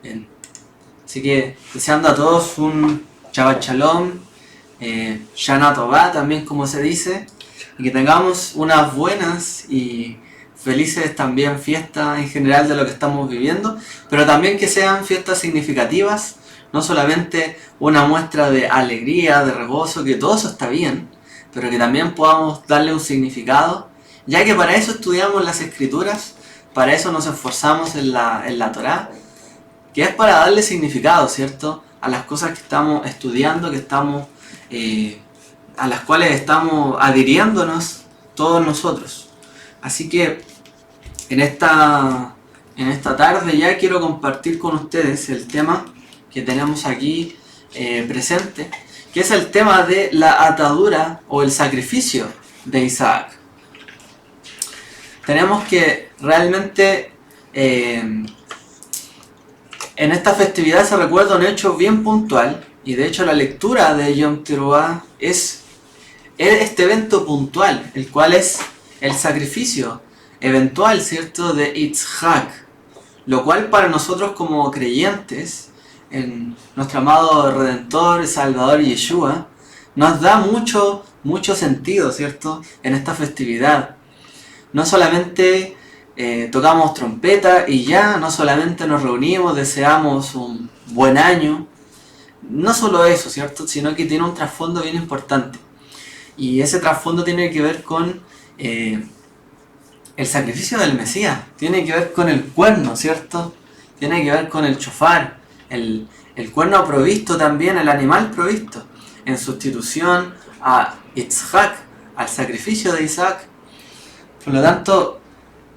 Bien. Así que deseando a todos un Shabbat Shalom, Shana Tová también como se dice, y que tengamos unas buenas y felices también fiestas en general de lo que estamos viviendo, pero también que sean fiestas significativas, no solamente una muestra de alegría, de regozo, que todo eso está bien, pero que también podamos darle un significado, ya que para eso estudiamos las escrituras, para eso nos esforzamos en la Torá, que es para darle significado, ¿cierto?, a las cosas que estamos estudiando, que estamos a las cuales estamos adhiriéndonos todos nosotros. Así que en esta tarde ya quiero compartir con ustedes el tema que tenemos aquí presente, que es el tema de la atadura o el sacrificio de Isaac. Tenemos que realmente en esta festividad se recuerda un hecho bien puntual, y de hecho la lectura de Yom Teruah es este evento puntual, el cual es el sacrificio eventual, ¿cierto?, de Yitzhak, lo cual para nosotros como creyentes en nuestro amado Redentor, Salvador Yeshua, nos da mucho sentido, ¿cierto?, en esta festividad. No solamente tocamos trompeta y ya, no solamente nos reunimos, deseamos un buen año, no solo eso, ¿cierto?, sino que tiene un trasfondo bien importante. Y ese trasfondo tiene que ver con el sacrificio del Mesías, tiene que ver con el cuerno, ¿cierto? Tiene que ver con el shofar, el cuerno provisto también, el animal provisto, en sustitución a Yitzhak, al sacrificio de Isaac. Por lo tanto,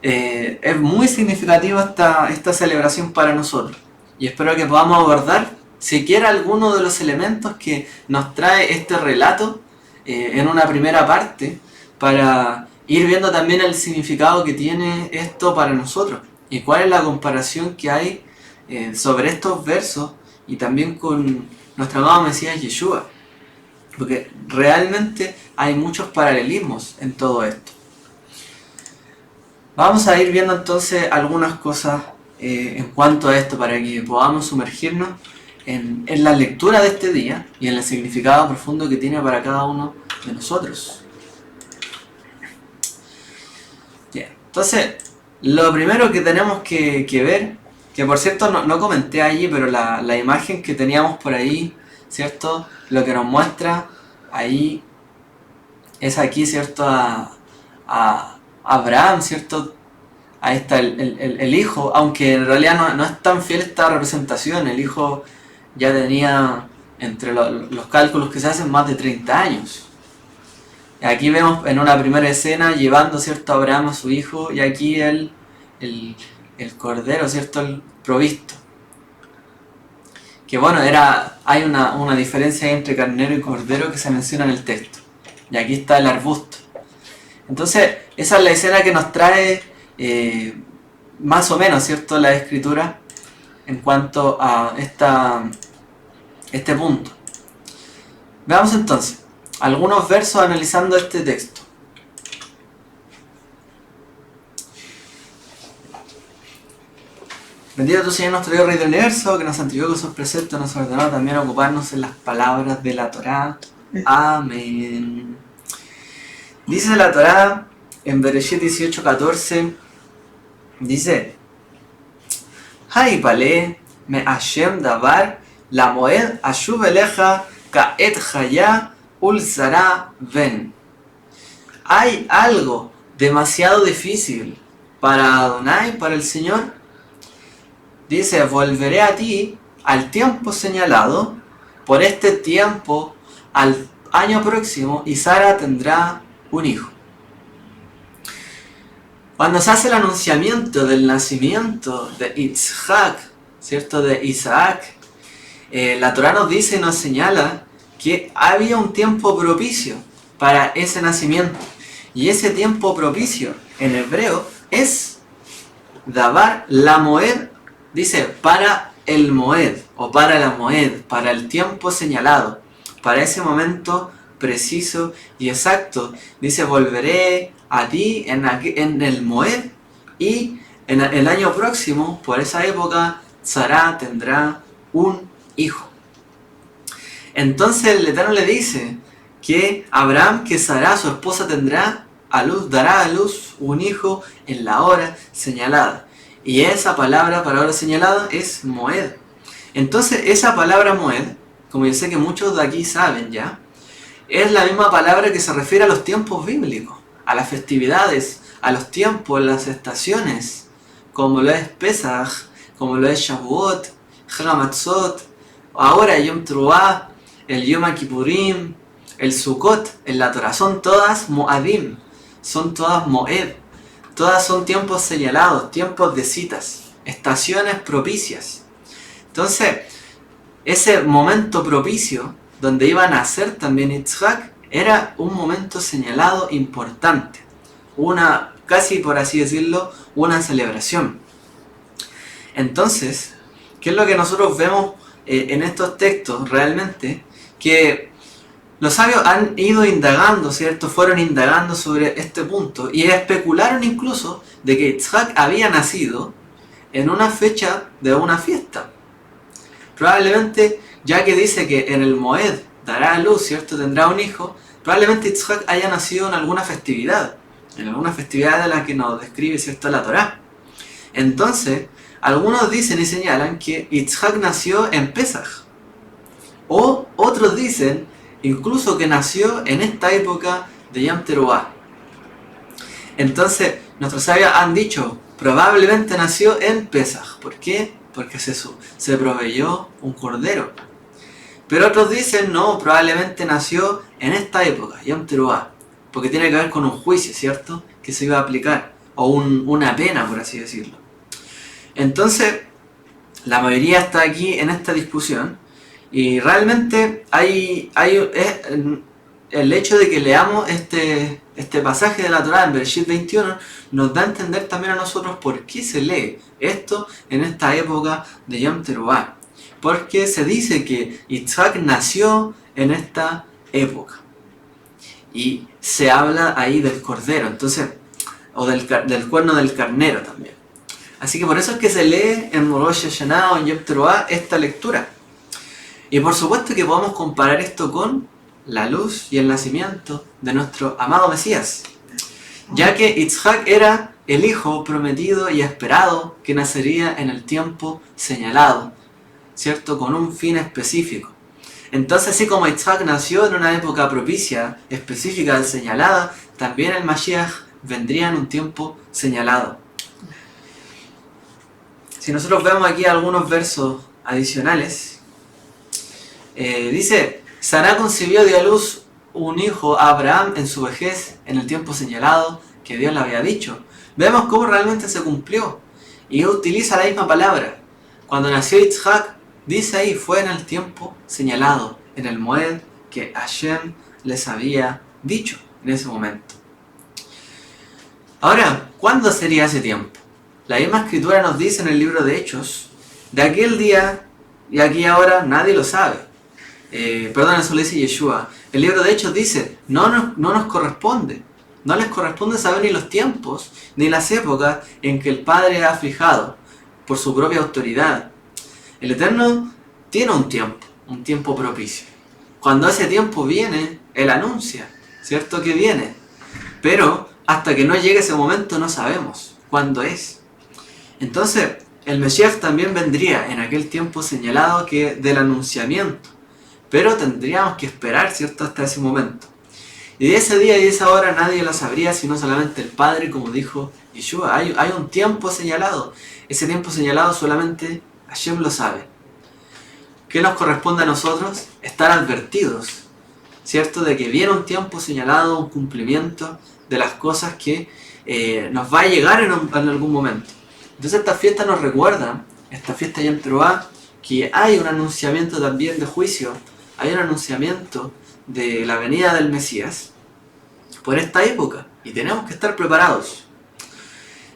es muy significativa esta celebración para nosotros. Y espero que podamos abordar siquiera alguno de los elementos que nos trae este relato en una primera parte, para ir viendo también el significado que tiene esto para nosotros y cuál es la comparación que hay sobre estos versos y también con nuestro amado Mesías Yeshua, porque realmente hay muchos paralelismos en todo esto. Vamos a ir viendo entonces algunas cosas en cuanto a esto, para que podamos sumergirnos en la lectura de este día y en el significado profundo que tiene para cada uno de nosotros. Bien, entonces, lo primero que tenemos que ver, que por cierto no comenté allí, pero la imagen que teníamos por ahí, ¿cierto?, lo que nos muestra ahí es aquí, ¿cierto?, a Abraham, ¿cierto? Ahí está el hijo, aunque en realidad no es tan fiel esta representación. El hijo ya tenía, entre los cálculos que se hacen, más de 30 años. Aquí vemos en una primera escena llevando, ¿cierto?, a Abraham a su hijo, y aquí el cordero, ¿cierto?, el provisto. Que bueno, hay una diferencia entre carnero y cordero que se menciona en el texto. Y aquí está el arbusto. Entonces, esa es la escena que nos trae más o menos, ¿cierto?, la escritura en cuanto a este punto. Veamos entonces algunos versos analizando este texto. Bendito tu Señor, nuestro Dios, Rey del Universo, que nos santificó con sus preceptos, nos ordenó también a ocuparnos en las palabras de la Torá. Amén. Dice la Torá en Bereshit 18:14, dice: Hay pale me Hashem davar la moed ashuv eleja kaet haya ulzara ven. ¿Hay algo demasiado difícil para Adonai, para el Señor? Dice: volveré a ti al tiempo señalado, por este tiempo al año próximo, y Sara tendrá un hijo. Cuando se hace el anunciamiento del nacimiento de Yitzhak, ¿cierto?, de Isaac, la Torá nos dice y nos señala que había un tiempo propicio para ese nacimiento. Y ese tiempo propicio en hebreo es Davar la Moed, dice, para el Moed, o para la Moed, para el tiempo señalado, para ese momento preciso y exacto. Dice: volveré a ti en el Moed, y en el año próximo, por esa época, Sará tendrá un hijo. Entonces el Eterno le dice que Abraham, que Sará, su esposa, dará a luz un hijo en la hora señalada. Y esa palabra para hora señalada es Moed. Entonces esa palabra Moed, como yo sé que muchos de aquí saben ya, es la misma palabra que se refiere a los tiempos bíblicos, a las festividades, a los tiempos, las estaciones, como lo es Pesach, como lo es Shavuot, Chag HaMatzot, ahora Yom Teruah, el Yom Kippurim, el Sukkot, en la Torah, son todas Moadim, son todas Moed, todas son tiempos señalados, tiempos de citas, estaciones propicias. Entonces, ese momento propicio, donde iba a nacer también Yitzhak, era un momento señalado importante, casi por así decirlo, una celebración. Entonces, ¿qué es lo que nosotros vemos en estos textos realmente? Que los sabios han ido indagando, ¿cierto? Fueron indagando sobre este punto y especularon incluso de que Yitzhak había nacido en una fecha de una fiesta. Probablemente, ya que dice que en el Moed dará a luz, ¿cierto? Tendrá un hijo, probablemente Yitzhak haya nacido en alguna festividad de la que nos describe, ¿cierto?, la Torá. Entonces, algunos dicen y señalan que Yitzhak nació en Pesach, o otros dicen incluso que nació en esta época de Yom Teruah. Entonces, nuestros sabios han dicho, probablemente nació en Pesach. ¿Por qué? Porque se proveyó un cordero. Pero otros dicen, no, probablemente nació en esta época, Yom Teruah, porque tiene que ver con un juicio, ¿cierto?, que se iba a aplicar, o una pena, por así decirlo. Entonces, la mayoría está aquí en esta discusión, y realmente el hecho de que leamos este pasaje de la Torá en Bereshit 21 nos da a entender también a nosotros por qué se lee esto en esta época de Yom Teruah. Porque se dice que Yitzhak nació en esta época. Y se habla ahí del cordero, entonces, o del cuerno del carnero también. Así que por eso es que se lee en Rosh Hashanah o en Yom Teruah esta lectura. Y por supuesto que podemos comparar esto con la luz y el nacimiento de nuestro amado Mesías, ya que Yitzhak era el hijo prometido y esperado que nacería en el tiempo señalado, ¿cierto?, con un fin específico. Entonces, así como Yitzhak nació en una época propicia, específica, señalada, también el Mashiach vendría en un tiempo señalado. Si nosotros vemos aquí algunos versos adicionales, dice, Sará concibió, dio a luz un hijo a Abraham en su vejez, en el tiempo señalado que Dios le había dicho. Vemos cómo realmente se cumplió, y utiliza la misma palabra. Cuando nació Yitzhak, dice ahí, fue en el tiempo señalado, en el Moed que Hashem les había dicho en ese momento. Ahora, ¿cuándo sería ese tiempo? La misma escritura nos dice en el libro de Hechos, de aquel día y aquí ahora nadie lo sabe. Eso lo dice Yeshua. El libro de Hechos dice, no nos corresponde. No les corresponde saber ni los tiempos, ni las épocas en que el Padre ha fijado por su propia autoridad. El Eterno tiene un tiempo propicio. Cuando ese tiempo viene, Él anuncia, ¿cierto?, que viene. Pero hasta que no llegue ese momento no sabemos cuándo es. Entonces, el Mesías también vendría en aquel tiempo señalado que del anunciamiento. Pero tendríamos que esperar, ¿cierto?, hasta ese momento. Y de ese día y de esa hora nadie lo sabría, sino solamente el Padre, como dijo Yeshua. Hay un tiempo señalado. Ese tiempo señalado solamente Hashem lo sabe. ¿Qué nos corresponde a nosotros? Estar advertidos, ¿cierto?, de que viene un tiempo señalado, un cumplimiento de las cosas que nos va a llegar en algún momento. Entonces esta fiesta nos recuerda, esta fiesta de Yom Teruah, que hay un anunciamiento también de juicio, hay un anunciamiento de la venida del Mesías por esta época, y tenemos que estar preparados.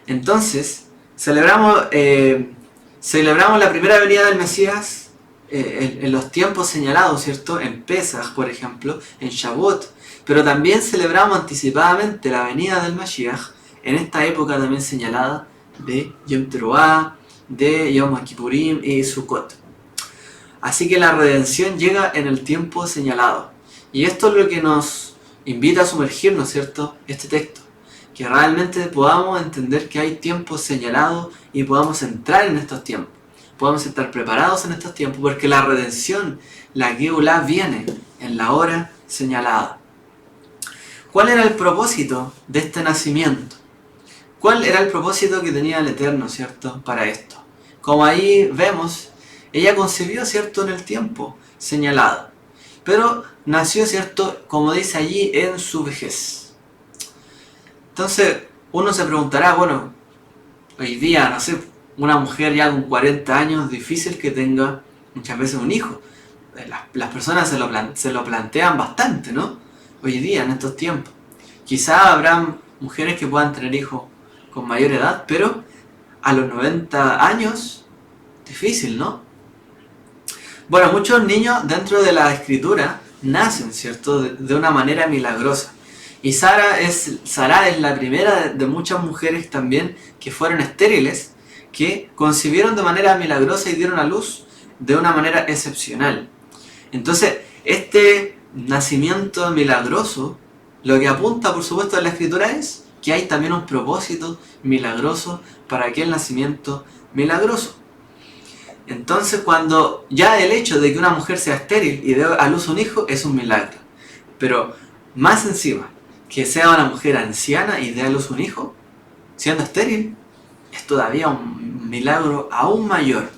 Entonces, celebramos la primera venida del Mesías en los tiempos señalados, ¿cierto?, en Pesach, por ejemplo, en Shavuot, pero también celebramos anticipadamente la venida del Mashiach en esta época también señalada de Yom Teruah, de Yom Kippurim y Sukkot. Así que la redención llega en el tiempo señalado. Y esto es lo que nos invita a sumergirnos, ¿cierto? Este texto. Que realmente podamos entender que hay tiempos señalados y podamos entrar en estos tiempos. Podamos estar preparados en estos tiempos porque la redención, la Geulá, viene en la hora señalada. ¿Cuál era el propósito de este nacimiento? ¿Cuál era el propósito que tenía el Eterno, ¿cierto? Para esto. Como ahí vemos, ella concibió, ¿cierto? En el tiempo señalado. Pero nació, ¿cierto? Como dice allí, en su vejez. Entonces, uno se preguntará, bueno, hoy día, no sé, una mujer ya con 40 años, difícil que tenga muchas veces un hijo. Las personas se lo plantean bastante, ¿no? Hoy día, en estos tiempos. Quizá habrán mujeres que puedan tener hijos con mayor edad, pero a los 90 años, difícil, ¿no? Bueno, muchos niños dentro de la escritura nacen, ¿cierto? De una manera milagrosa. Y Sara es la primera de muchas mujeres también que fueron estériles, que concibieron de manera milagrosa y dieron a luz de una manera excepcional. Entonces, este nacimiento milagroso, lo que apunta por supuesto en la escritura es que hay también un propósito milagroso para aquel nacimiento milagroso. Entonces, cuando ya el hecho de que una mujer sea estéril y dé a luz un hijo es un milagro, pero más encima, que sea una mujer anciana y dé a luz un hijo, siendo estéril, es todavía un milagro aún mayor.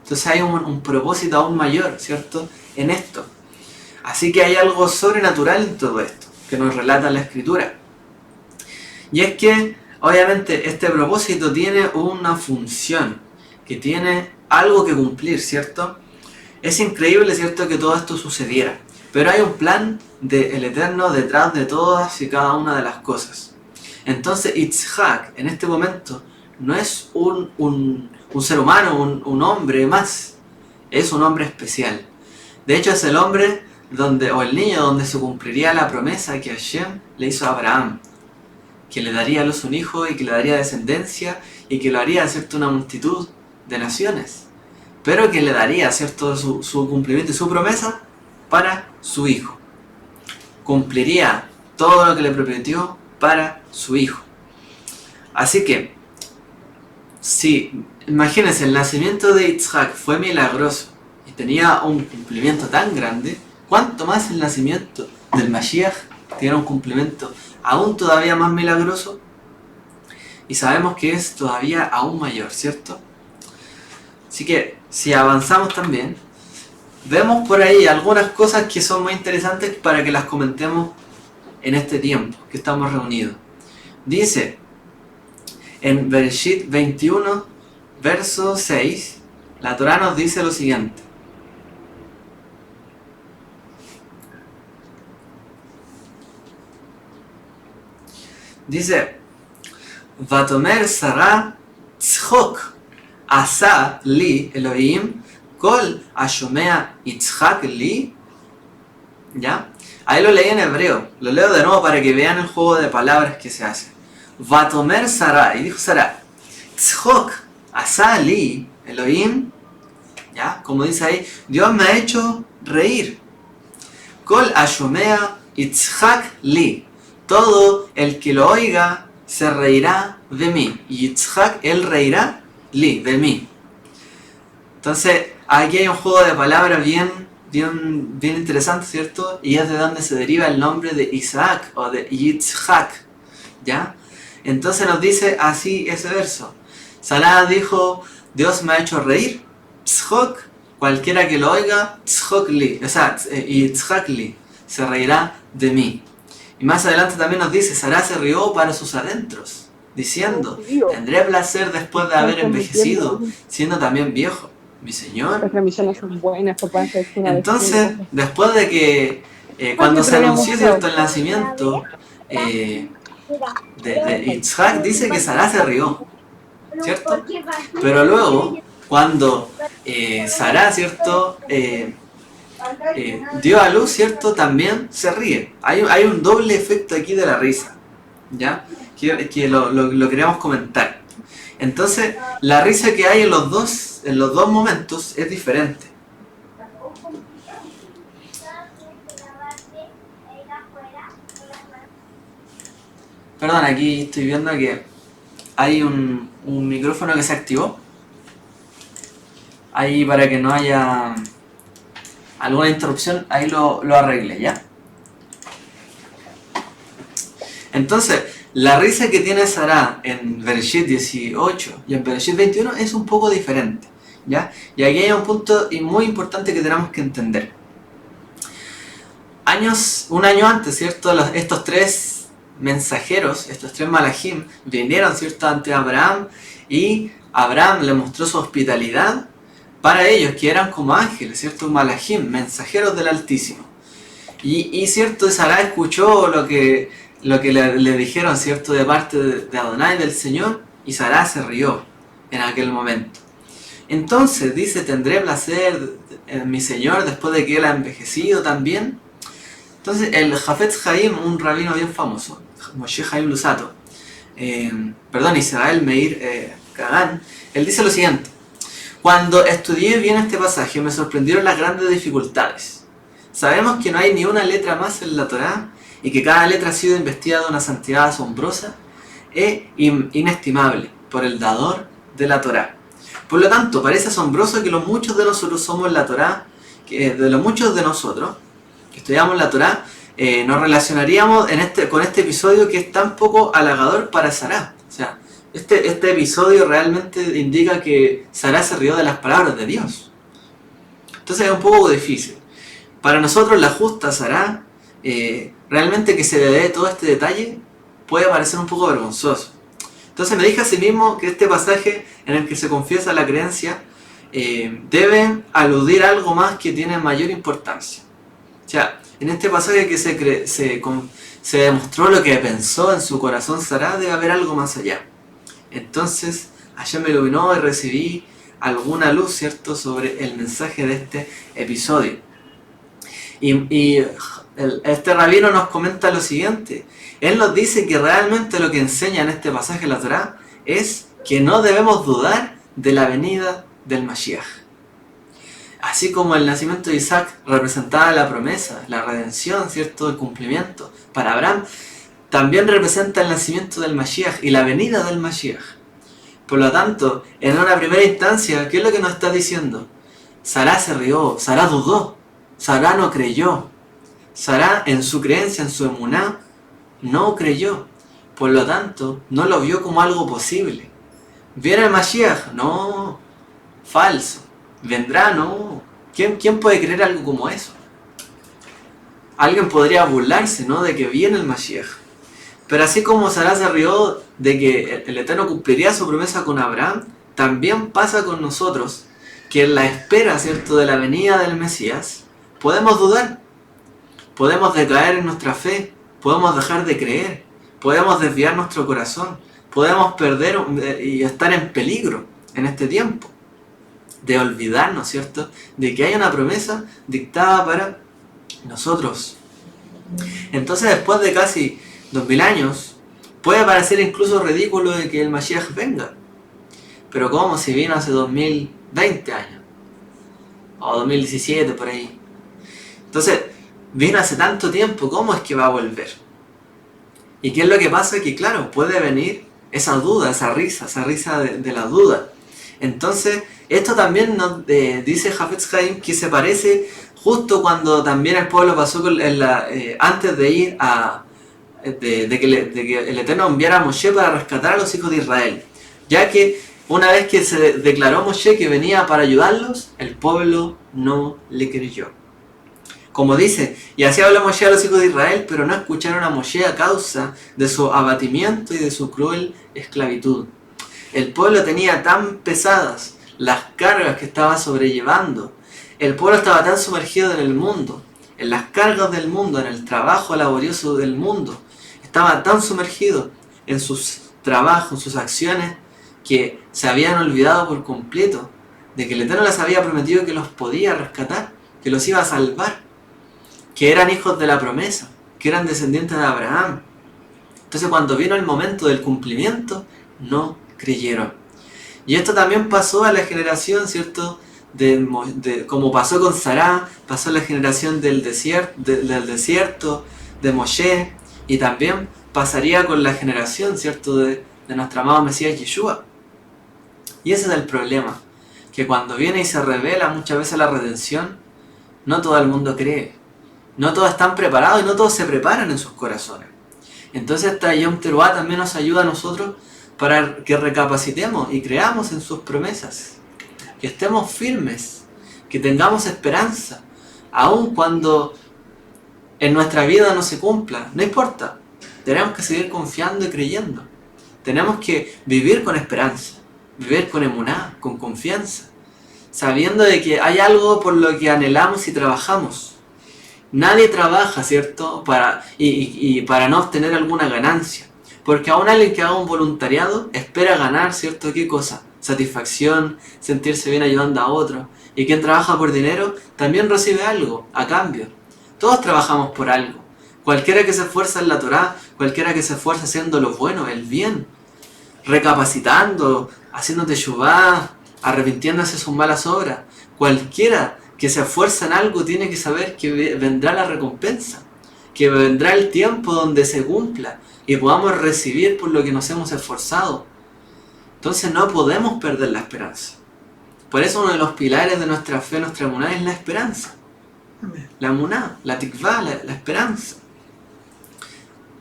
Entonces hay un propósito aún mayor, ¿cierto? En esto. Así que hay algo sobrenatural en todo esto, que nos relata la escritura. Y es que, obviamente, este propósito tiene una función, que tiene algo que cumplir, ¿cierto? Es increíble, ¿cierto?, que todo esto sucediera. Pero hay un plan del Eterno detrás de todas y cada una de las cosas. Entonces, Yitzhak, en este momento, no es un ser humano, un hombre más. Es un hombre especial. De hecho, es el hombre o el niño donde se cumpliría la promesa que Hashem le hizo a Abraham. Que le daría a luz un hijo y que le daría descendencia y que lo haría, ¿cierto?, una multitud de naciones. Pero que le daría, ¿cierto?, su cumplimiento y su promesa para su hijo. Cumpliría todo lo que le prometió para su hijo. Así que, si imagínense, el nacimiento de Yitzhak fue milagroso y tenía un cumplimiento tan grande, ¿cuánto más el nacimiento del Mashiach tiene un cumplimiento aún todavía más milagroso? Y sabemos que es todavía aún mayor, ¿cierto? Así que, si avanzamos también, vemos por ahí algunas cosas que son muy interesantes para que las comentemos en este tiempo que estamos reunidos. Dice, en Bereshit 21, verso 6, la Torá nos dice lo siguiente. Dice, Vatomer Sarah tzchok asa li Elohim kol ashomea Yitzhak li. ¿Ya? Ahí lo leí en hebreo. Lo leo de nuevo para que vean el juego de palabras que se hace. Vatomer Sarah, y dijo Sarah, tzchok asa li Elohim. ¿Ya? Como dice ahí, Dios me ha hecho reír. Kol ashomea Yitzhak li. Todo el que lo oiga se reirá de mí. Y Yitzhak, él reirá li, de mí. Entonces, aquí hay un juego de palabras bien interesante, ¿cierto? Y es de donde se deriva el nombre de Isaac o de Yitzhak. ¿Ya? Entonces nos dice así ese verso. Sarah dijo, Dios me ha hecho reír. Tzchok, cualquiera que lo oiga, tzchok li. O sea, Yitzhak li, se reirá de mí. Y más adelante también nos dice, Sarah se rió para sus adentros, diciendo, tendré placer después de haber envejecido, siendo también viejo, mi Señor. Las transmisiones son buenas, papá. Entonces, después de que, cuando se anunció, ¿cierto?, el nacimiento de Yitzhak, dice que Sarah se rió, ¿cierto? Pero luego, cuando Sarah, ¿cierto?, dio a luz, ¿cierto?, también se ríe. Hay un doble efecto aquí de la risa, ¿ya? Que lo queríamos comentar. Entonces, la risa que hay en los dos momentos es diferente. Perdón, aquí estoy viendo que hay un micrófono que se activó. Ahí para que no haya alguna interrupción, ahí lo arreglé, ¿ya? Entonces, la risa que tiene Sarah en Bereshit 18 y en Bereshit 21 es un poco diferente, ¿ya? Y aquí hay un punto muy importante que tenemos que entender. Un año antes, ¿cierto? Estos tres mensajeros, estos tres malajim, vinieron, ¿cierto?, ante Abraham, y Abraham le mostró su hospitalidad para ellos, que eran como ángeles, ¿cierto? Malajim, mensajeros del Altísimo. Y cierto, Sarah escuchó lo que le dijeron, ¿cierto?, de parte de Adonai, del Señor, y Sarah se rió en aquel momento. Entonces dice, ¿tendré placer en mi Señor después de que él ha envejecido también? Entonces el Hafetz Haim, un rabino bien famoso, Moshe Haim Lusato, Israel Meir Kagan, él dice lo siguiente: cuando estudié bien este pasaje me sorprendieron las grandes dificultades. Sabemos que no hay ni una letra más en la Torá y que cada letra ha sido investida de una santidad asombrosa e inestimable por el dador de la Torá. Por lo tanto, parece asombroso que los muchos de nosotros somos la Torá, que de los muchos de nosotros que estudiamos la Torá, nos relacionaríamos con este episodio que es tan poco halagador para Sarah. O sea, este episodio realmente indica que Sarah se rió de las palabras de Dios. Entonces es un poco difícil. Para nosotros la justa Sarah, realmente que se le dé todo este detalle puede parecer un poco vergonzoso. Entonces me dije a sí mismo que este pasaje en el que se confiesa la creencia debe aludir a algo más que tiene mayor importancia. O sea, en este pasaje que se demostró lo que pensó en su corazón Sarah, debe haber algo más allá. Entonces, Hashem me iluminó y recibí alguna luz, ¿cierto?, sobre el mensaje de este episodio. Este rabino nos comenta lo siguiente. Él nos dice que realmente lo que enseña en este pasaje de la Torá es que no debemos dudar de la venida del Mashiach. Así como el nacimiento de Isaac representaba la promesa, la redención, ¿cierto?, el cumplimiento, para Abraham también representa el nacimiento del Mashiach y la venida del Mashiach. Por lo tanto, en una primera instancia, ¿qué es lo que nos está diciendo? Sarah se rió, Sarah dudó, Sarah no creyó. Sarah, en su creencia, en su emuná, no creyó. Por lo tanto, no lo vio como algo posible. ¿Viene el Mashiach? No, falso. ¿Vendrá? No. ¿Quién puede creer algo como eso? Alguien podría burlarse, ¿no?, de que viene el Mashiach. Pero así como Sarah se rió de que el Eterno cumpliría su promesa con Abraham, también pasa con nosotros, que en la espera, ¿cierto?, de la venida del Mesías, podemos dudar, podemos decaer en nuestra fe, podemos dejar de creer, podemos desviar nuestro corazón, podemos perder y estar en peligro en este tiempo, de olvidarnos, ¿cierto?, de que hay una promesa dictada para nosotros. Entonces, después de casi 2000 años, puede parecer incluso ridículo de que el Mashiach venga. Pero ¿cómo si vino hace 2020 años? O 2017 por ahí. Entonces, vino hace tanto tiempo, ¿cómo es que va a volver? ¿Y qué es lo que pasa? Que claro, puede venir esa duda, esa risa de la duda. Entonces, esto también nos dice Hafetz Haim que se parece justo cuando también el pueblo pasó antes de ir de que el Eterno enviara a Moshe para rescatar a los hijos de Israel. Ya que una vez que se declaró Moshe que venía para ayudarlos, el pueblo no le creyó. Como dice, y así habló Moshe a los hijos de Israel, pero no escucharon a Moshe a causa de su abatimiento y de su cruel esclavitud. El pueblo tenía tan pesadas las cargas que estaba sobrellevando. El pueblo estaba tan sumergido en el mundo, en las cargas del mundo, en el trabajo laborioso del mundo. Estaba tan sumergido en sus trabajos, en sus acciones, que se habían olvidado por completo de que el Eterno les había prometido que los podía rescatar, que los iba a salvar, que eran hijos de la promesa, que eran descendientes de Abraham. Entonces, cuando vino el momento del cumplimiento, no creyeron. Y esto también pasó a la generación, ¿cierto? Como pasó con Sará, pasó a la generación del desierto, de Moshe, y también pasaría con la generación, ¿cierto? De nuestro amado Mesías Yeshua. Y ese es el problema, que cuando viene y se revela muchas veces la redención, no todo el mundo cree, no todos están preparados y no todos se preparan en sus corazones. Entonces esta Yom Teruah también nos ayuda a nosotros para que recapacitemos y creamos en sus promesas, que estemos firmes, que tengamos esperanza, aun cuando en nuestra vida no se cumpla, no importa, tenemos que seguir confiando y creyendo, tenemos que vivir con esperanza, vivir con emuná, con confianza, sabiendo de que hay algo por lo que anhelamos y trabajamos. Nadie trabaja, ¿cierto? Para no obtener alguna ganancia. Porque aún alguien que haga un voluntariado espera ganar, ¿cierto? ¿Qué cosa? Satisfacción, sentirse bien ayudando a otros. Y quien trabaja por dinero también recibe algo a cambio. Todos trabajamos por algo. Cualquiera que se esfuerza en la Torá, cualquiera que se esfuerza haciendo lo bueno, el bien, recapacitando, haciendo teshuvá, arrepintiéndose de sus malas obras, cualquiera que se esfuerza en algo tiene que saber que vendrá la recompensa, que vendrá el tiempo donde se cumpla y podamos recibir por lo que nos hemos esforzado. Entonces no podemos perder la esperanza. Por eso uno de los pilares de nuestra fe, nuestra emuná, es la esperanza. La emuná, la tikvá, la esperanza.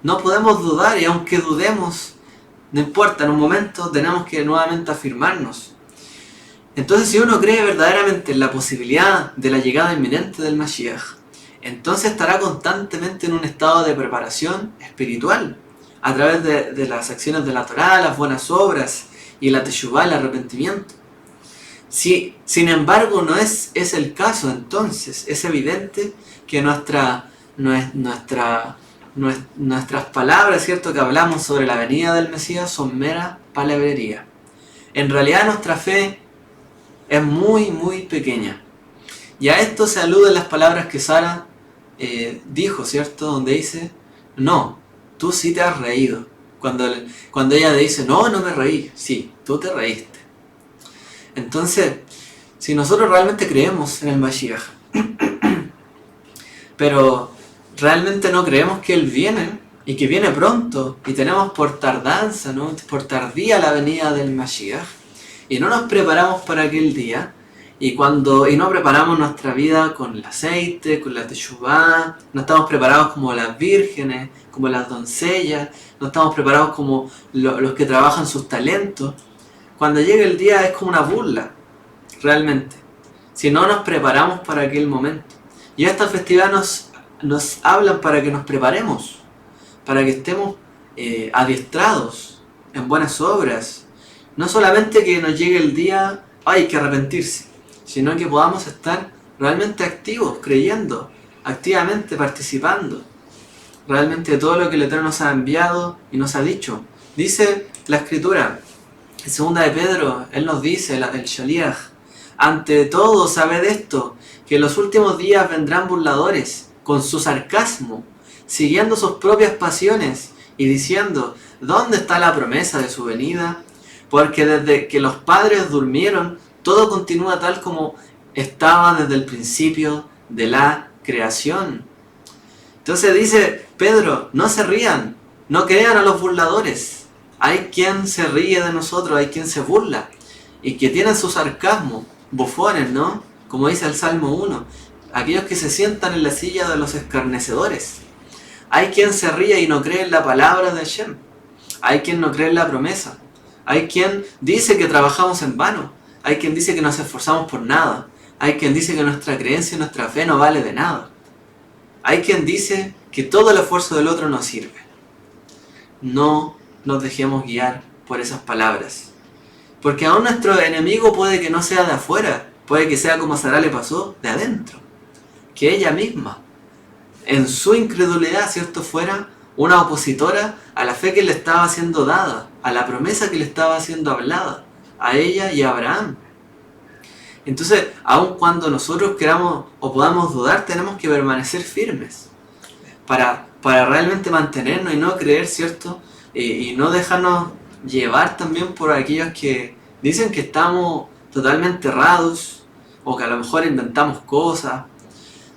No podemos dudar, y aunque dudemos, no importa, en un momento tenemos que nuevamente afirmarnos. Entonces, si uno cree verdaderamente en la posibilidad de la llegada inminente del Mashiach, entonces estará constantemente en un estado de preparación espiritual, a través de las acciones de la Torá, las buenas obras y la teshuvá, el arrepentimiento. Si, sin embargo, no es el caso, entonces es evidente que nuestras palabras, ¿cierto?, que hablamos sobre la venida del Mesías son mera palabrería. En realidad nuestra fe es muy, muy pequeña. Y a esto se aluden las palabras que Sara dijo, ¿cierto?, donde dice, no, tú sí te has reído. Cuando ella le dice, no me reí, sí, tú te reíste. Entonces, si nosotros realmente creemos en el Mashiach, pero realmente no creemos que Él viene, y que viene pronto, y tenemos por tardanza, ¿no?, por tardía la venida del Mashiach, y no nos preparamos para aquel día, y no preparamos nuestra vida con el aceite, con la teshuvá, no estamos preparados como las vírgenes, como las doncellas, no estamos preparados como los que trabajan sus talentos. Cuando llega el día es como una burla, realmente, si no nos preparamos para aquel momento. Y estas festividades nos hablan para que nos preparemos, para que estemos adiestrados en buenas obras. No solamente que nos llegue el día, hay que arrepentirse, sino que podamos estar realmente activos, creyendo, activamente participando, realmente de todo lo que el Eterno nos ha enviado y nos ha dicho. Dice la Escritura, en 2 de Pedro, él nos dice, el Shaliach, ante todo sabed esto, que en los últimos días vendrán burladores, con su sarcasmo, siguiendo sus propias pasiones y diciendo, ¿dónde está la promesa de su venida? Porque desde que los padres durmieron, todo continúa tal como estaba desde el principio de la creación. Entonces dice Pedro, no se rían, no crean a los burladores. Hay quien se ríe de nosotros, hay quien se burla, y que tienen su sarcasmo, bufones, ¿no? Como dice el Salmo 1, aquellos que se sientan en la silla de los escarnecedores. Hay quien se ríe y no cree en la palabra de Hashem. Hay quien no cree en la promesa. Hay quien dice que trabajamos en vano. Hay quien dice que nos esforzamos por nada. Hay quien dice que nuestra creencia y nuestra fe no vale de nada. Hay quien dice que todo el esfuerzo del otro no sirve. No nos dejemos guiar por esas palabras. Porque aún nuestro enemigo puede que no sea de afuera. Puede que sea como a Sará le pasó, de adentro. Que ella misma, en su incredulidad, ¿cierto?, fuera una opositora a la fe que le estaba siendo dada, a la promesa que le estaba siendo hablada, a ella y a Abraham. Entonces, aun cuando nosotros queramos o podamos dudar, tenemos que permanecer firmes para realmente mantenernos y no creer, ¿cierto? Y no dejarnos llevar también por aquellos que Dicen que estamos totalmente errados o que a lo mejor inventamos cosas.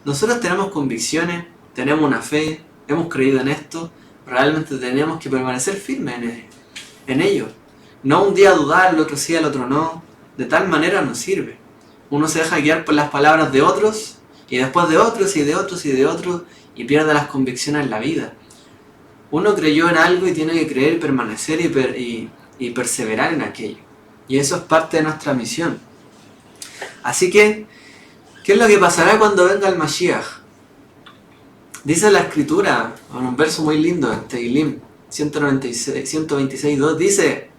Nosotros tenemos convicciones, tenemos una fe, hemos creído en esto, realmente tenemos que permanecer firmes en ello. No un día dudar, el otro sí, el otro no. De tal manera no sirve. Uno se deja guiar por las palabras de otros y después de otros y de otros y de otros y pierde las convicciones en la vida. Uno creyó en algo y tiene que creer, permanecer y perseverar en aquello. Y eso es parte de nuestra misión. Así que, ¿qué es lo que pasará cuando venga el Mashiach? Dice la escritura, en un verso muy lindo, en Tehilim 126:2, dice: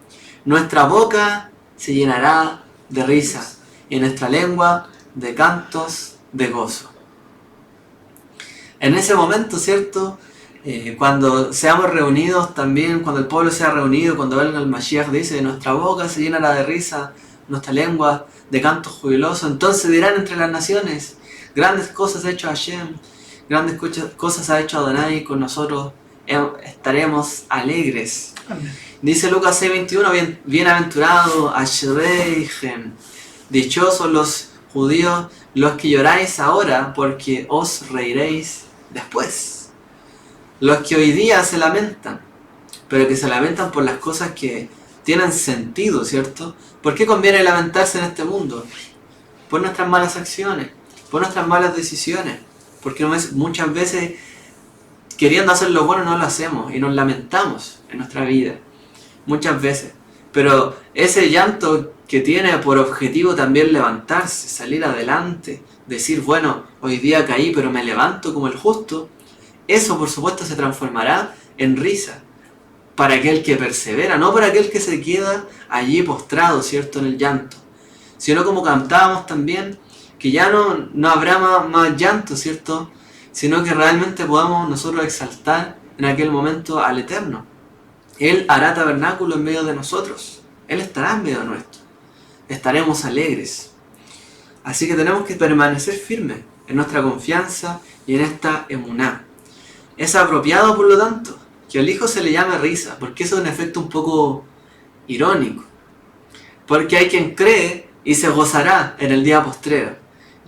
nuestra boca se llenará de risa y nuestra lengua de cantos de gozo. En ese momento, ¿cierto? Cuando seamos reunidos también, cuando el pueblo sea reunido, cuando venga el Mashiach, dice: nuestra boca se llenará de risa, nuestra lengua de cantos jubilosos. Entonces dirán entre las naciones: grandes cosas ha hecho Hashem, grandes cosas ha hecho Adonai, con nosotros estaremos alegres. Amén. Dice Lucas 6:21, bienaventurado, Ashreichem, dichosos los judíos, los que lloráis ahora, porque os reiréis después. Los que hoy día se lamentan, pero que se lamentan por las cosas que tienen sentido, ¿cierto? ¿Por qué conviene lamentarse en este mundo? Por nuestras malas acciones, por nuestras malas decisiones, porque muchas veces queriendo hacer lo bueno no lo hacemos y nos lamentamos en nuestra vida, muchas veces. Pero ese llanto que tiene por objetivo también levantarse, salir adelante, decir: bueno, hoy día caí pero me levanto como el justo, eso por supuesto se transformará en risa para aquel que persevera, no para aquel que se queda allí postrado, ¿cierto?, en el llanto, sino como cantábamos también, que ya no habrá más llanto, ¿cierto?, sino que realmente podamos nosotros exaltar en aquel momento al Eterno. Él hará tabernáculo en medio de nosotros, Él estará en medio nuestro, estaremos alegres. Así que tenemos que permanecer firmes en nuestra confianza y en esta emuná. Es apropiado, por lo tanto, que al hijo se le llame risa, porque eso es un efecto un poco irónico. Porque hay quien cree y se gozará en el día postrero,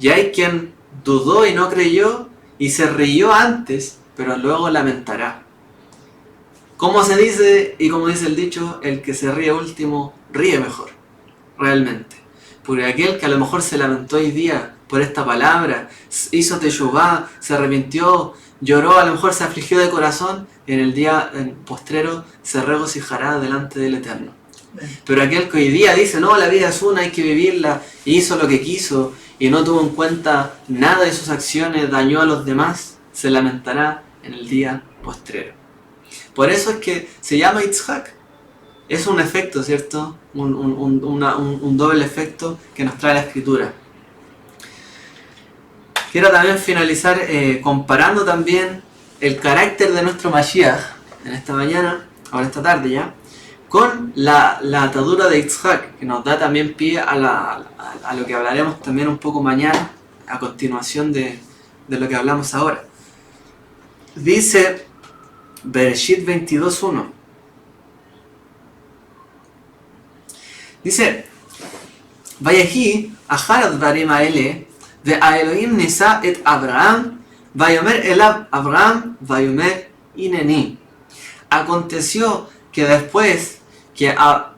y hay quien dudó y no creyó y se rió antes, pero luego lamentará. Como se dice y como dice el dicho, el que se ríe último ríe mejor, realmente. Porque aquel que a lo mejor se lamentó hoy día por esta palabra, hizo teshuvá, se arrepintió, lloró, a lo mejor se afligió de corazón, en el día postrero se regocijará delante del Eterno. Pero aquel que hoy día dice: no, la vida es una, hay que vivirla, y hizo lo que quiso, y no tuvo en cuenta nada de sus acciones, dañó a los demás, se lamentará en el día postrero. Por eso es que se llama Yitzhak. Es un efecto, ¿cierto? Un doble efecto que nos trae la escritura. Quiero también finalizar comparando también el carácter de nuestro Mashiach en esta mañana, o en esta tarde ya, con la atadura de Yitzhak, que nos da también pie a lo que hablaremos también un poco mañana, a continuación de lo que hablamos ahora. Dice Bereshit 22:1. Dice: Vayehi achar advarim haele ve'aelohim nisa et Abraham vayomer elab Abraham vayomer ineni. Aconteció que después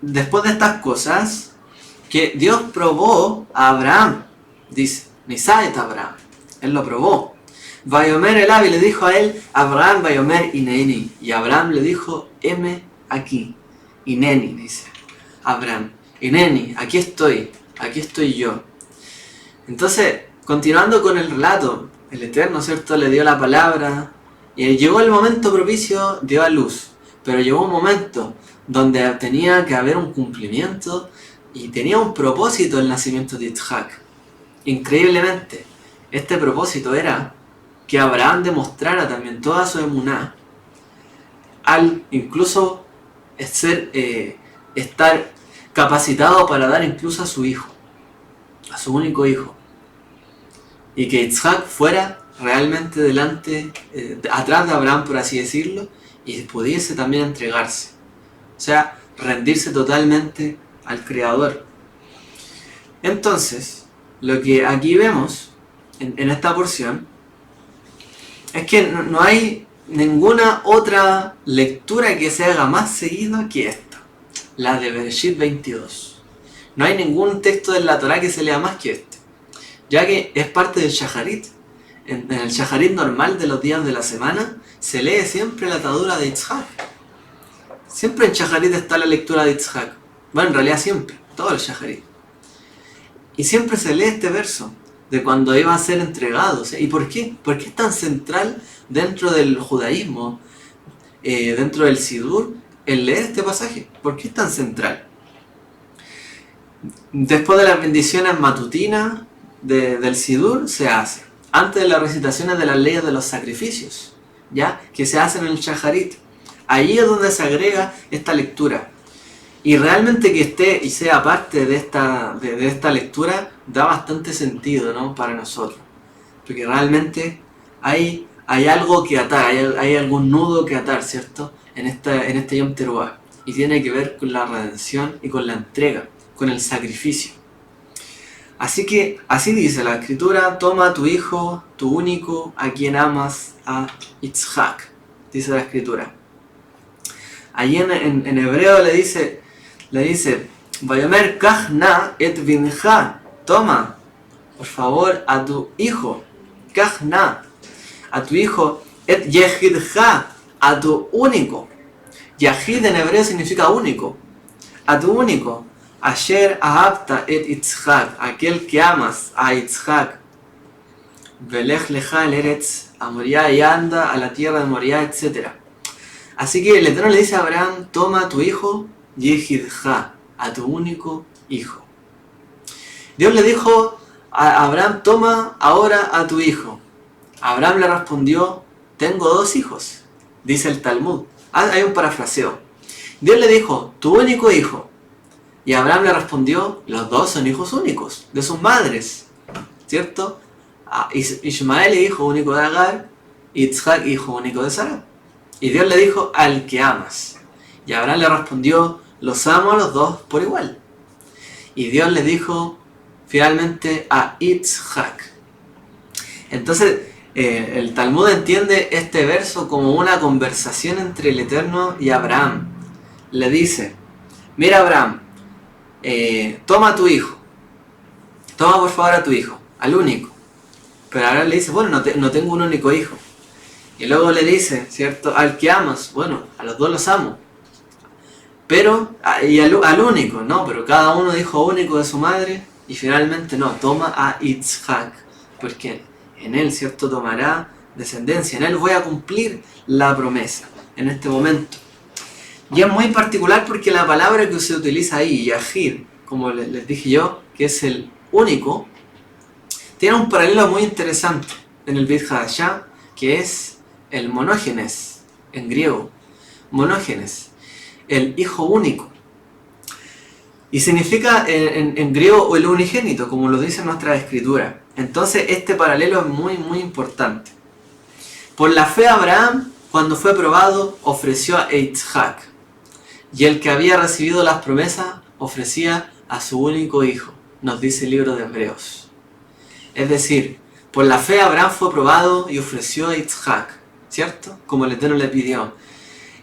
de estas cosas, que Dios probó a Abraham, dice, nisa et Abraham, Él lo probó. Vayomer elab, y le dijo a él: Abraham vayomer ineni. Y Abraham le dijo: heme aquí. Ineni, dice Abraham. Ineni, aquí estoy yo. Entonces, continuando con el relato, el Eterno, ¿cierto?, le dio la palabra, y llegó el momento propicio, dio a luz. Pero llegó un momento donde tenía que haber un cumplimiento, y tenía un propósito el nacimiento de Yitzhak. Increíblemente, este propósito era que Abraham demostrara también toda su emuná, al incluso estar capacitado para dar incluso a su hijo, a su único hijo, y que Yitzhak fuera realmente atrás de Abraham, por así decirlo, y pudiese también entregarse, o sea, rendirse totalmente al Creador. Entonces, lo que aquí vemos en esta porción es que no hay ninguna otra lectura que se haga más seguido que esta, la de Bereshit 22. No hay ningún texto de la Torá que se lea más que este, ya que es parte del Shacharit. En el Shacharit normal de los días de la semana se lee siempre la atadura de Yitzhak. Siempre en Shacharit está la lectura de Yitzhak. Bueno, en realidad siempre, todo el Shacharit. Y siempre se lee este verso de cuando iba a ser entregado. ¿Y por qué? ¿Por qué es tan central dentro del judaísmo, dentro del Sidur, el leer este pasaje? ¿Por qué es tan central? Después de las bendiciones matutinas del Sidur se hace. Antes de las recitaciones de las leyes de los sacrificios, ¿ya? Que se hacen en el Shacharit. Ahí es donde se agrega esta lectura. Y realmente que esté y sea parte de esta lectura da bastante sentido, ¿no? Para nosotros. Porque realmente hay algo que atar, hay algún nudo que atar, ¿cierto? En este Yom Teruah. Y tiene que ver con la redención y con la entrega, con el sacrificio. Así que, así dice la Escritura: toma a tu hijo, tu único, a quien amas, a Yitzhak. Dice la Escritura. Allí en hebreo le dice, Vayomer kach na et binja, toma, por favor, a tu hijo, kach na, a tu hijo, et yehidja, a tu único. Yahid en hebreo significa único, a tu único. Asher ahabta et Yitzhak, aquel que amas a Yitzhak. Velech lecha el eretz a Moriah, y anda a la tierra de Moriah, etc. Así que el Eterno le dice a Abraham: toma a tu hijo, Yehidja, a tu único hijo. Dios le dijo a Abraham: toma ahora a tu hijo. Abraham le respondió: tengo 2 hijos, dice el Talmud. Hay un parafraseo. Dios le dijo: tu único hijo. Y Abraham le respondió: los 2 son hijos únicos, de sus madres, ¿cierto? Ismael, hijo único de Agar, y Yitzhak, hijo único de Sara. Y Dios le dijo: al que amas. Y Abraham le respondió: los amo a los 2 por igual. Y Dios le dijo finalmente a Yitzhak. Entonces el Talmud entiende este verso como una conversación entre el Eterno y Abraham. Le dice: mira, Abraham, toma a tu hijo, toma por favor a tu hijo, al único. Pero ahora le dice: bueno, no tengo un único hijo. Y luego le dice, ¿cierto? Al que amas, bueno, a los 2 los amo. Pero, y al único, no, pero cada uno dijo único de su madre. Y finalmente no, toma a Yitzhak, porque en él, ¿cierto? Tomará descendencia, en él voy a cumplir la promesa, en este momento. Y es muy particular porque la palabra que se utiliza ahí, Yahid, como les dije yo, que es el único, tiene un paralelo muy interesante en el Brit Hadashah, que es el monógenes, en griego. Monógenes, el hijo único. Y significa en griego el unigénito, como lo dice nuestra escritura. Entonces este paralelo es muy, muy importante. Por la fe Abraham, cuando fue probado, ofreció a Yitzhak. Y el que había recibido las promesas, ofrecía a su único hijo, nos dice el libro de Hebreos. Es decir, por la fe Abraham fue probado y ofreció a Yitzhak, ¿cierto? Como el Eterno le pidió.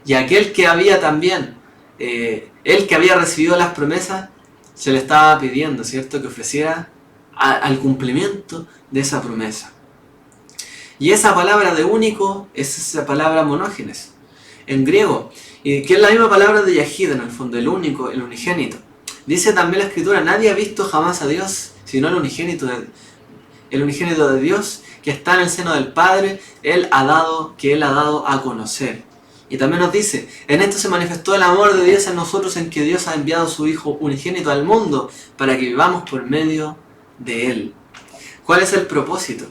Y aquel que había también, el que había recibido las promesas, se le estaba pidiendo, ¿cierto? Que ofreciera al cumplimiento de esa promesa. Y esa palabra de único es esa palabra monógenes, en griego, y que es la misma palabra de Yahid en el fondo, el único, el unigénito. Dice también la Escritura: nadie ha visto jamás a Dios, sino el unigénito de Dios, que está en el seno del Padre, que Él ha dado a conocer. Y también nos dice: en esto se manifestó el amor de Dios en nosotros, en que Dios ha enviado a su Hijo unigénito al mundo, para que vivamos por medio de Él. ¿Cuál es el propósito?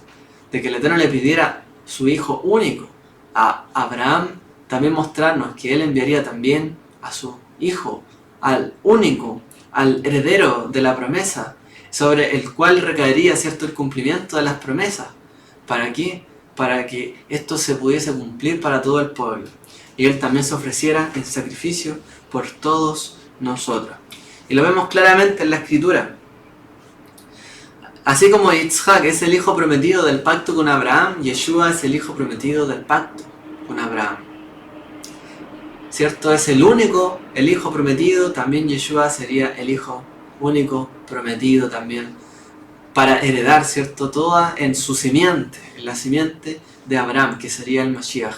De que el Eterno le pidiera su Hijo único a Abraham, también mostrarnos que Él enviaría también a su Hijo, al único, al heredero de la promesa, sobre el cual recaería, ¿cierto?, el cumplimiento de las promesas. ¿Para qué? Para que esto se pudiese cumplir para todo el pueblo. Y Él también se ofreciera en sacrificio por todos nosotros. Y lo vemos claramente en la Escritura. Así como Yitzhak es el hijo prometido del pacto con Abraham, Yeshua es el hijo prometido del pacto con Abraham. ¿Cierto? Es el único, el hijo prometido, también Yeshua sería el hijo único prometido también para heredar, ¿cierto? Toda en su simiente, en la simiente de Abraham, que sería el Mashiach.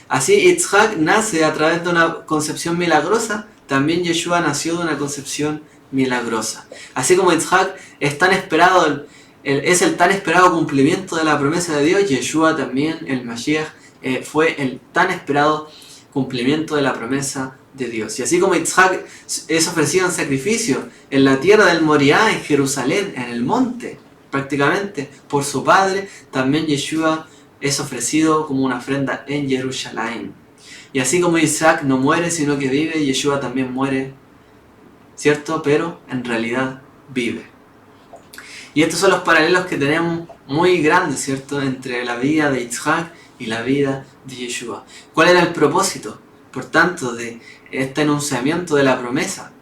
Así Yitzhak nace a través de una concepción milagrosa, también Yeshua nació de una concepción milagrosa. Así como Yitzhak es tan esperado, es el tan esperado cumplimiento de la promesa de Dios, Yeshua también, el Mashiach, fue el tan esperado cumplimiento de la promesa de Dios. Y así como Yitzhak es ofrecido en sacrificio en la tierra del Moriah, en Jerusalén, en el monte, prácticamente, por su padre, también Yeshua es ofrecido como una ofrenda en Jerusalén. Y así como Isaac no muere, sino que vive, Yeshua también muere, ¿cierto? Pero en realidad vive. Y estos son los paralelos que tenemos muy grandes, ¿cierto? Entre la vida de Yitzhak y la vida de Yeshua. ¿Cuál era el propósito, por tanto, de este enunciamiento de la promesa?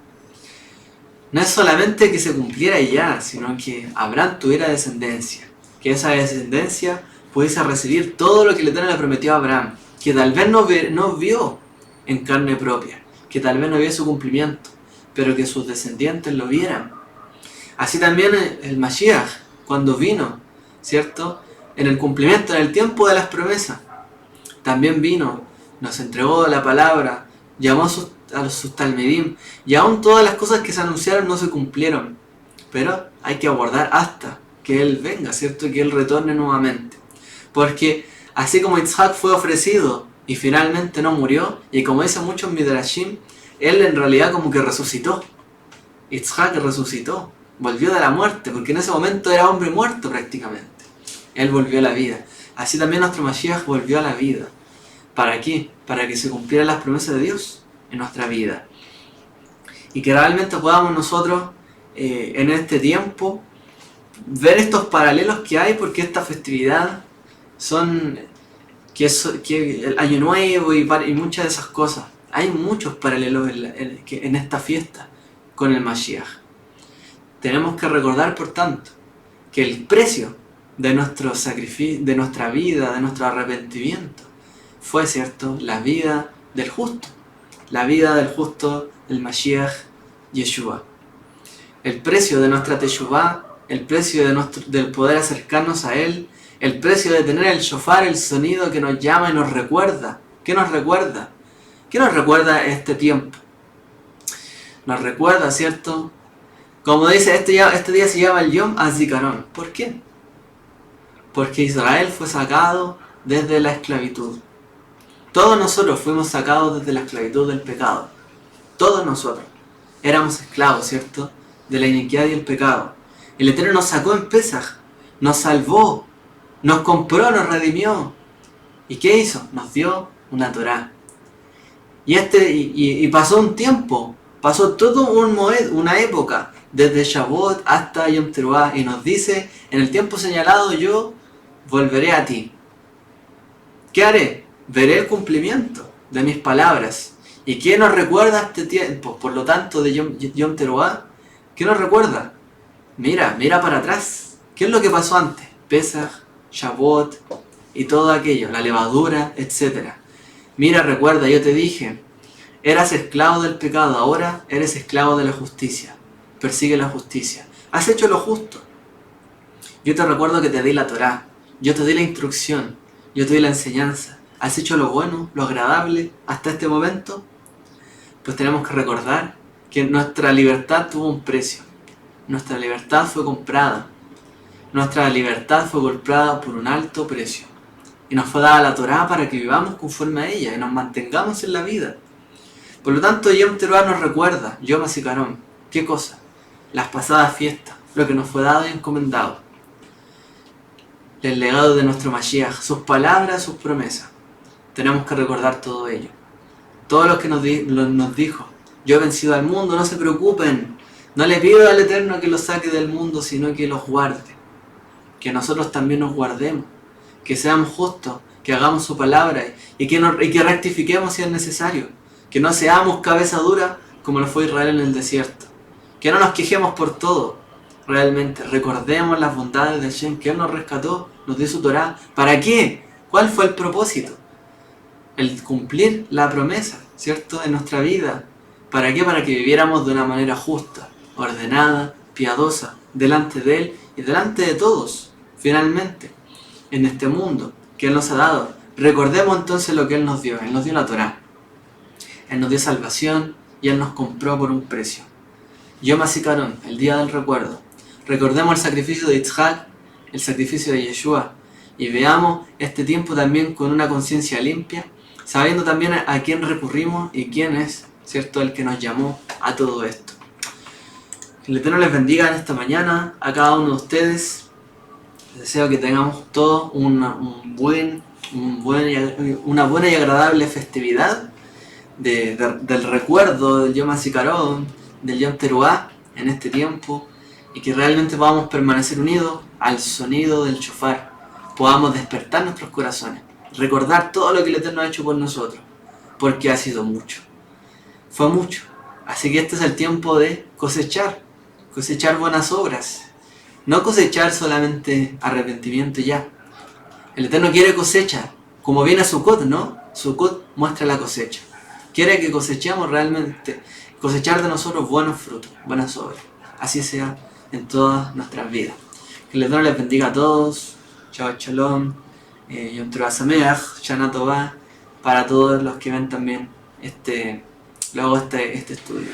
No es solamente que se cumpliera ya, sino que Abraham tuviera descendencia. Que esa descendencia pudiese recibir todo lo que el Eterno le prometió a Abraham. Que tal vez no vio en carne propia. Que tal vez no vio su cumplimiento. Pero que sus descendientes lo vieran. Así también el Mashiach, cuando vino, ¿cierto? En el cumplimiento, en el tiempo de las promesas, también vino, nos entregó la palabra, llamó a sus talmidim, y aún todas las cosas que se anunciaron no se cumplieron, pero hay que aguardar hasta que Él venga, ¿cierto? Que Él retorne nuevamente, porque así como Yitzhak fue ofrecido y finalmente no murió, y como dicen muchos midrashim, Él en realidad como que resucitó. Yitzhak resucitó, volvió de la muerte, porque en ese momento era hombre muerto prácticamente. Él volvió a la vida. Así también nuestro Mashiach volvió a la vida. ¿Para qué? Para que se cumplieran las promesas de Dios en nuestra vida. Y que realmente podamos nosotros en este tiempo ver estos paralelos que hay, porque esta festividad son que el Año Nuevo y muchas de esas cosas. Hay muchos paralelos en esta fiesta con el Mashiach. Tenemos que recordar, por tanto, que el precio de nuestro sacrificio, de nuestra vida, de nuestro arrepentimiento, fue, ¿cierto?, la vida del justo. La vida del justo, el Mashiach Yeshua. El precio de nuestra teshuvá, el precio del poder acercarnos a Él, el precio de tener el shofar, el sonido que nos llama y nos recuerda. ¿Qué nos recuerda? ¿Qué nos recuerda este tiempo? Nos recuerda, ¿cierto? Como dice, este día se llama el Yom HaZikaron. ¿Por qué? Porque Israel fue sacado desde la esclavitud. Todos nosotros fuimos sacados desde la esclavitud del pecado. Todos nosotros éramos esclavos, ¿cierto?, de la iniquidad y el pecado. El Eterno nos sacó en Pesaj, nos salvó, nos compró, nos redimió. ¿Y qué hizo? Nos dio una Torá. Y pasó un tiempo, pasó todo un moed, una época, desde Shavuot hasta Yom Teruah, y nos dice, en el tiempo señalado yo volveré a ti. ¿Qué haré? Veré el cumplimiento de mis palabras. ¿Y qué nos recuerda este tiempo? Por lo tanto, de Yom Teruah, ¿qué nos recuerda? Mira para atrás. ¿Qué es lo que pasó antes? Pesaj, Shavuot y todo aquello, la levadura, etc. Mira, recuerda, yo te dije, eras esclavo del pecado, ahora eres esclavo de la justicia. Persigue la justicia. Has hecho lo justo. Yo te recuerdo que te di la Torá, yo te di la instrucción, yo te di la enseñanza. ¿Has hecho lo bueno, lo agradable hasta este momento? Pues tenemos que recordar que nuestra libertad tuvo un precio. Nuestra libertad fue comprada. Nuestra libertad fue comprada por un alto precio. Y nos fue dada la Torá para que vivamos conforme a ella y nos mantengamos en la vida. Por lo tanto, Yom Teruah nos recuerda, Yom HaZikaron, ¿qué cosa? Las pasadas fiestas, lo que nos fue dado y encomendado. El legado de nuestro Mashiach, sus palabras, sus promesas. Tenemos que recordar todo ello. Todo lo que nos dijo. Yo he vencido al mundo, no se preocupen. No le pido al Eterno que los saque del mundo, sino que los guarde. Que nosotros también nos guardemos. Que seamos justos, que hagamos su palabra y que rectifiquemos si es necesario. Que no seamos cabeza dura como lo fue Israel en el desierto. Que no nos quejemos por todo. Realmente, recordemos las bondades de Hashem, que Él nos rescató, nos dio su Torah. ¿Para qué? ¿Cuál fue el propósito? El cumplir la promesa, ¿cierto? En nuestra vida. ¿Para qué? Para que viviéramos de una manera justa, ordenada, piadosa, delante de Él y delante de todos, finalmente, en este mundo que Él nos ha dado. Recordemos entonces lo que Él nos dio. Él nos dio la Torah. Él nos dio salvación y Él nos compró por un precio. Yom HaZikaron, el día del recuerdo. Recordemos el sacrificio de Yitzhak, el sacrificio de Yeshua, y veamos este tiempo también con una conciencia limpia, sabiendo también a quién recurrimos y quién es, ¿cierto?, el que nos llamó a todo esto. Que el Eterno les bendiga en esta mañana a cada uno de ustedes. Deseo que tengamos todos una buena y agradable festividad del recuerdo del Yom HaZikaron, del Yom Teruah en este tiempo, y que realmente podamos permanecer unidos al sonido del shofar, podamos despertar nuestros corazones, recordar todo lo que el Eterno ha hecho por nosotros, porque ha sido mucho, fue mucho. Así que este es el tiempo de cosechar buenas obras, no cosechar solamente arrepentimiento y ya. El Eterno quiere cosecha, como viene Sukkot, ¿no? Sukkot muestra la cosecha. Quiere que cosechemos realmente, cosechar de nosotros buenos frutos, buenas obras. Así sea en todas nuestras vidas. Que el Eterno les bendiga a todos. Shabbat Shalom, Yom Teruah Sameach, Shana Tová, para todos los que ven también este estudio.